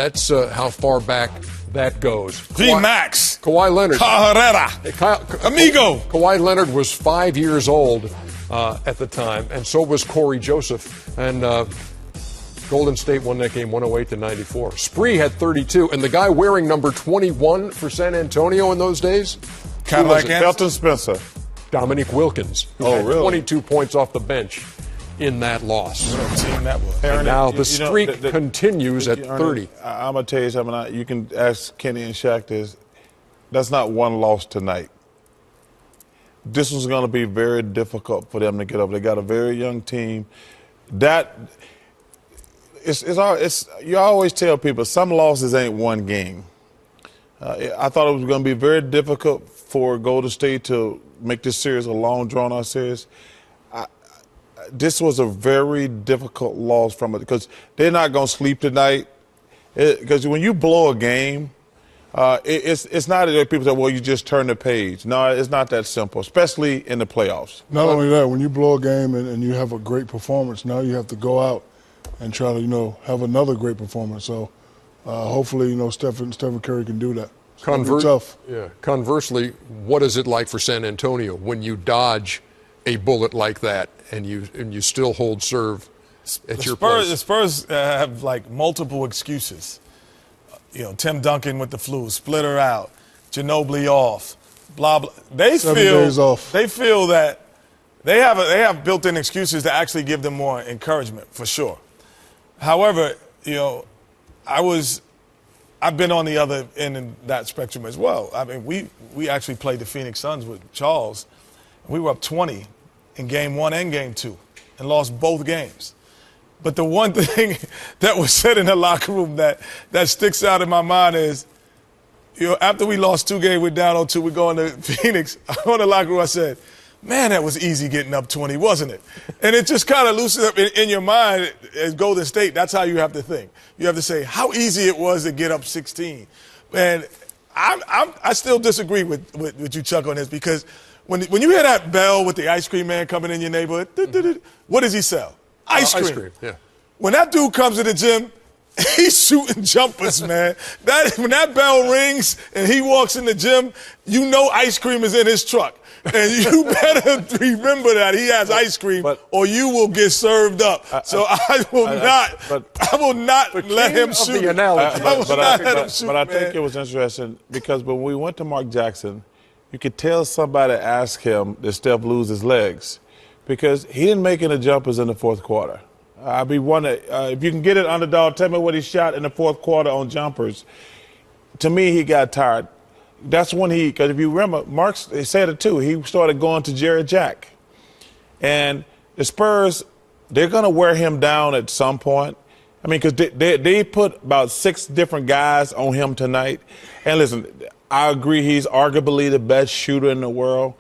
That's how far back that goes. V-Max. Kawhi Leonard. Carrera. Amigo. Kawhi Leonard was 5 years old at the time, and so was Corey Joseph. And Golden State won that game 108-94. Spree had 32, and the guy wearing number 21 for San Antonio in those days? Felton Spencer. Dominique Wilkins, who had really? 22 points off the bench in that loss. What team that was. And now the streak continues at 30. I'm going to tell you something. You can ask Kenny and Shaq this. That's not one loss tonight. This was going to be very difficult for them to get up. They got a very young team. You always tell people some losses ain't one game. I thought it was going to be very difficult for Golden State to make this series a long, drawn-out series. This was a very difficult loss from it because they're not going to sleep tonight. Because when you blow a game, it's not that people say, well, you just turn the page. No, it's not that simple, especially in the playoffs. Not only that, when you blow a game and you have a great performance, now you have to go out and try to, have another great performance. So hopefully, Stephen Curry can do that. Tough. Yeah. Conversely, what is it like for San Antonio when you dodge a bullet like that and you still hold serve at your place? The Spurs have multiple excuses. Tim Duncan with the flu, split her out, Ginobili off, blah blah. They 7 days off. They feel that they have built-in excuses to actually give them more encouragement for sure. However, I've been on the other end of that spectrum as well. I mean, we actually played the Phoenix Suns with Charles. We were up 20 in Game 1 and Game 2 and lost both games. But the one thing that was said in the locker room that sticks out in my mind is, after we lost 2 games, we're down 0-2, we're going to Phoenix. I went in the locker room, I said, man, that was easy getting up 20, wasn't it? And it just kind of loosens up in your mind as Golden State. That's how you have to think. You have to say how easy it was to get up 16. And I still disagree with you, Chuck, on this because when you hear that bell with the ice cream man coming in your neighborhood, what does he sell? Ice cream. Ice cream, yeah. When that dude comes to the gym, he's shooting jumpers, man. When that bell rings and he walks in the gym, ice cream is in his truck. And you better remember that he has ice cream, or you will get served up. So I will not let him shoot. But I think it was interesting because when we went to Mark Jackson, you could tell somebody asked him did Steph lose his legs because he didn't make any jumpers in the fourth quarter. I'd be wondering if you can get it underdog. Tell me what he shot in the fourth quarter on jumpers. To me, he got tired. That's when because if you remember, Mark said it too. He started going to Jerry Jack. And the Spurs, they're going to wear him down at some point. I mean, because they put about 6 different guys on him tonight. And listen, I agree he's arguably the best shooter in the world.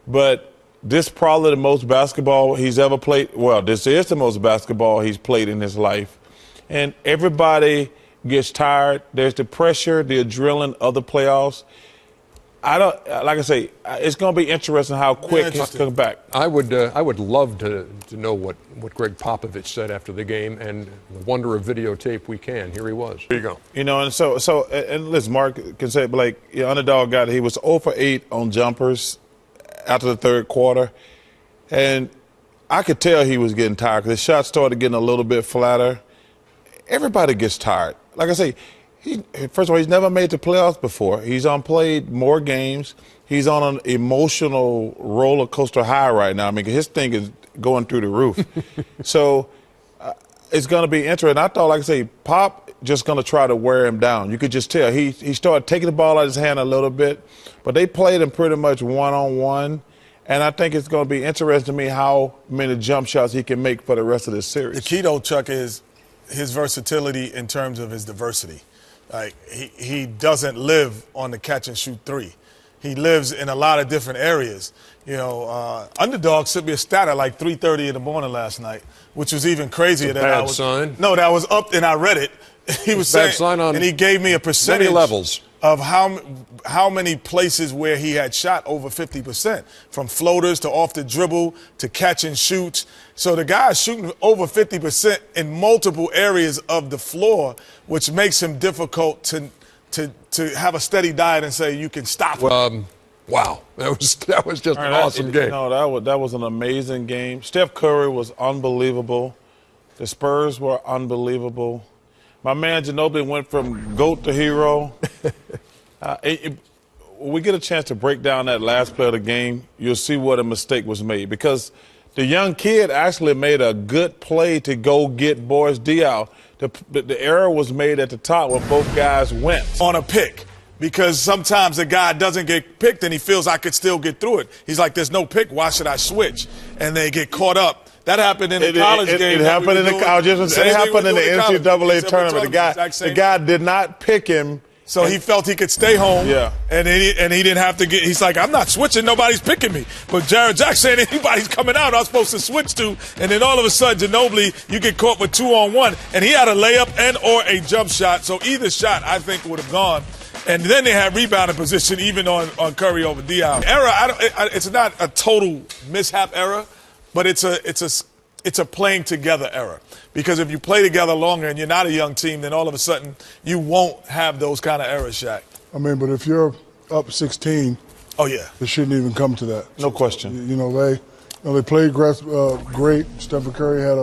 But this probably the most basketball he's ever played. Well, this is the most basketball he's played in his life. And everybody gets tired. There's the pressure, the adrenaline of the playoffs. Like I say, it's going to be interesting how quick he's coming back. I would love to know what Greg Popovich said after the game, and the wonder of videotape we can. Here he was. Here you go. And listen, Mark can say, underdog guy, he was 0 for 8 on jumpers after the third quarter. And I could tell he was getting tired because the shots started getting a little bit flatter. Everybody gets tired. Like I say, first of all, he's never made the playoffs before. He's played more games. He's on an emotional roller coaster high right now. I mean, his thing is going through the roof. So it's going to be interesting. I thought, like I say, Pop just going to try to wear him down. You could just tell. He started taking the ball out of his hand a little bit, but they played him pretty much one-on-one. And I think it's going to be interesting to me how many jump shots he can make for the rest of this series. The key, though, Chuck, is his versatility in terms of his diversity. Like, he doesn't live on the catch-and-shoot 3. He lives in a lot of different areas. Underdog sent me a stat at 3:30 in the morning last night, which was even crazier than sign. No, that was up, and I read it. He was saying, sign on and he gave me a percentage many levels of how many places where he had shot over 50%, from floaters to off the dribble to catch and shoots. So the guy's shooting over 50% in multiple areas of the floor, which makes him difficult to have a steady diet and say you can stop him. Wow, that was just an awesome game. No, that was an amazing game. Steph Curry was unbelievable. The Spurs were unbelievable. My man Ginobili went from GOAT to hero. When we get a chance to break down that last play of the game, you'll see what a mistake was made, because the young kid actually made a good play to go get Boris Diaw. The error was made at the top where both guys went. On a pick. Because sometimes a guy doesn't get picked and he feels I could still get through it. He's like, there's no pick, why should I switch? And they get caught up. That happened in the college game. It happened in the NCAA tournament. The guy did not pick him. So he felt he could stay home. Yeah. And he didn't have to he's like, I'm not switching, nobody's picking me. But Jared Jackson saying anybody's coming out, I'm supposed to switch to. And then all of a sudden, Ginobili, you get caught with 2-on-1. And he had a layup and or a jump shot. So either shot, I think, would have gone. And then they had rebounding position even on Curry over Diaw. Error, it's not a total mishap error, but it's a playing together error. Because if you play together longer and you're not a young team, then all of a sudden you won't have those kind of errors, Shaq. I mean, but if you're up 16, oh yeah, it shouldn't even come to that. No question. They played great. Stephen Curry had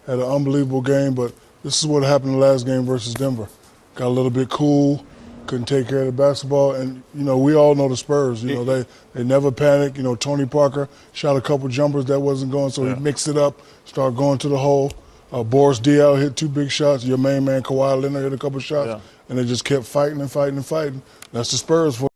an unbelievable game, but this is what happened in the last game versus Denver. Got a little bit cool. Couldn't take care of the basketball, and we all know the Spurs. They never panic. Tony Parker shot a couple jumpers that wasn't going, so he mixed it up, started going to the hole. Boris Diaw hit 2 big shots. Your main man Kawhi Leonard hit a couple shots, and they just kept fighting and fighting and fighting. That's the Spurs for